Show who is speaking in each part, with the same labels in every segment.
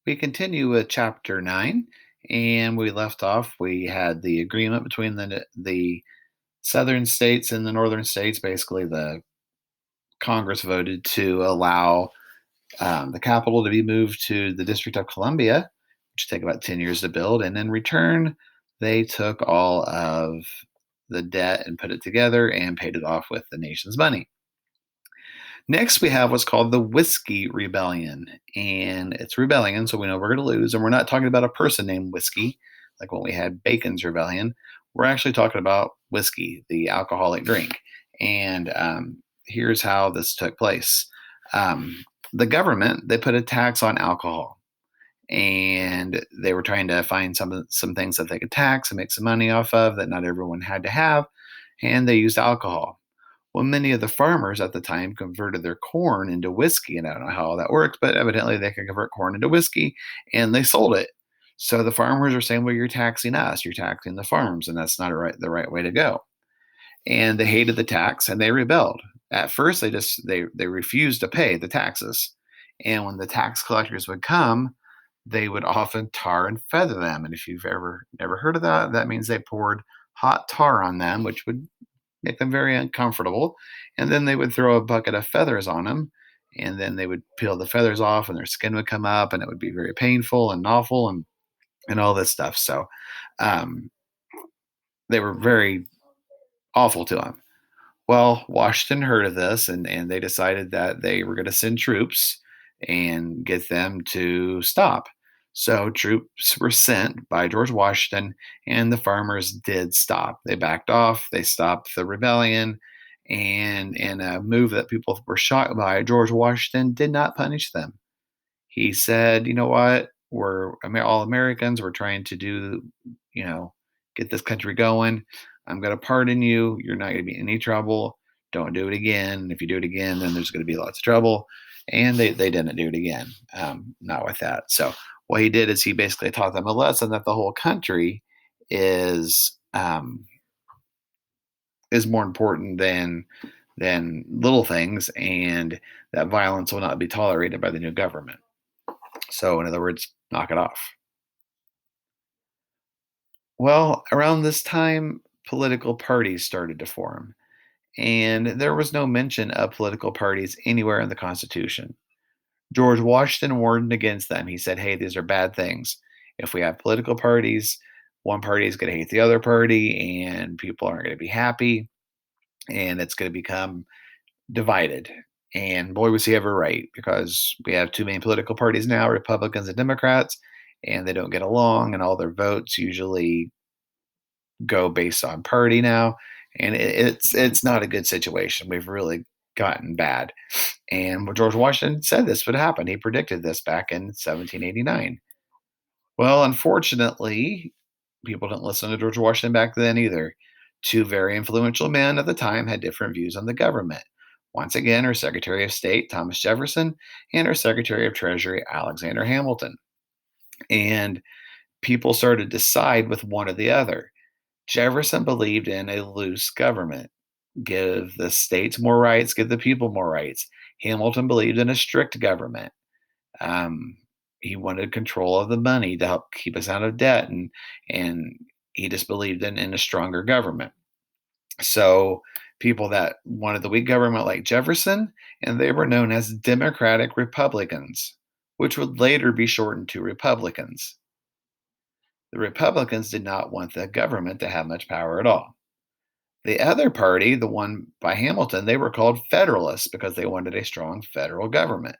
Speaker 1: We continue with chapter 9, and we left off. We had the agreement between the southern states and the northern states. Basically, the Congress voted to allow the capital to be moved to the District of Columbia, which take about 10 years to build. And in return, they took all of the debt and put it together and paid it off with the nation's money. Next, we have what's called the Whiskey Rebellion. And it's rebellion, so we know we're going to lose. And we're not talking about a person named Whiskey, like when we had Bacon's Rebellion. We're actually talking about whiskey, the alcoholic drink. And here's how this took place. The government, they put a tax on alcohol. And they were trying to find some things that they could tax and make some money off of that not everyone had to have. And they used alcohol. Well, many of the farmers at the time converted their corn into whiskey, and I don't know how all that worked, but evidently they can convert corn into whiskey, and they sold it. So the farmers are saying, "Well, you're taxing us, you're taxing the farms, and that's not the right way to go." And they hated the tax, and they rebelled. At first, they refused to pay the taxes, and when the tax collectors would come, they would often tar and feather them. And if you've ever never heard of that, that means they poured hot tar on them, which would make them very uncomfortable. And then they would throw a bucket of feathers on them, and then they would peel the feathers off, and their skin would come up, and it would be very painful and awful, and all this stuff. So um, they were very awful to him. Well, Washington heard of this, and they decided that they were going to send troops and get them to stop. So troops were sent by George Washington, and the farmers did stop. They backed off. They stopped the rebellion, and in a move that people were shocked by, George Washington did not punish them. He said, "You know what? We're all Americans. We're trying to do, you know, get this country going. I'm going to pardon you. You're not going to be in any trouble. Don't do it again. If you do it again, then there's going to be lots of trouble." And they didn't do it again. Not with that. So what he did is he basically taught them a lesson that the whole country is um, is more important than little things, and that violence will not be tolerated by the new government. So, in other words, knock it off. Well, around this time, political parties started to form, and there was no mention of political parties anywhere in the Constitution. George Washington warned against them. He said, "Hey, these are bad things. If we have political parties, one party is going to hate the other party, and people aren't going to be happy, and it's going to become divided." And boy, was he ever right, because we have two main political parties now, Republicans and Democrats, and they don't get along, and all their votes usually go based on party now. And it's not a good situation. We've really gotten bad. And George Washington said this would happen. He predicted this back in 1789. Well, unfortunately, people didn't listen to George Washington back then either. Two very influential men at the time had different views on the government. Once again, our Secretary of State, Thomas Jefferson, and our Secretary of Treasury, Alexander Hamilton. And people started to side with one or the other. Jefferson believed in a loose government. Give the states more rights, give the people more rights. Hamilton believed in a strict government. Um, he wanted control of the money to help keep us out of debt, and he just believed in a stronger government. So people that wanted the weak government, like Jefferson, and they were known as Democratic Republicans, which would later be shortened to Republicans. The Republicans did not want the government to have much power at all. The other party, the one by Hamilton, they were called Federalists because they wanted a strong federal government.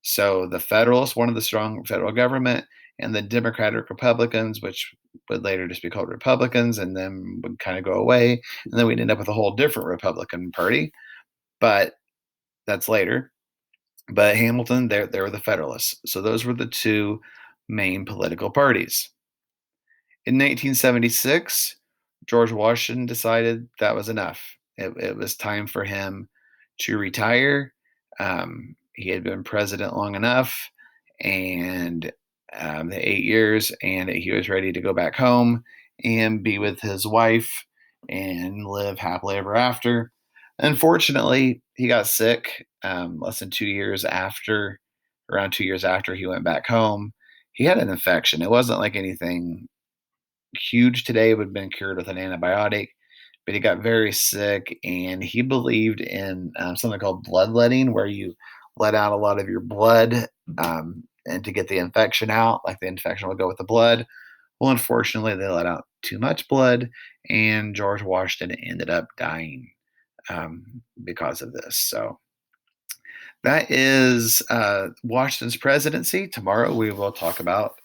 Speaker 1: So the Federalists wanted the strong federal government, and the Democratic Republicans, which would later just be called Republicans, and then would kind of go away, and then we'd end up with a whole different Republican Party. But that's later. But Hamilton, they were the Federalists. So those were the two main political parties. In 1876, George Washington decided that was enough. It was time for him to retire. He had been president long enough, and the 8 years, and he was ready to go back home and be with his wife and live happily ever after. Unfortunately, he got sick less than 2 years after, around 2 years after he went back home. He had an infection. It wasn't like anything huge today. It would have been cured with an antibiotic, but he got very sick, and he believed in something called bloodletting, where you let out a lot of your blood, and to get the infection out, like the infection would go with the blood. Well, unfortunately, they let out too much blood, and George Washington ended up dying because of this. So that is Washington's presidency. Tomorrow we will talk about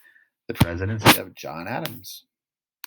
Speaker 1: the presidency of John Adams.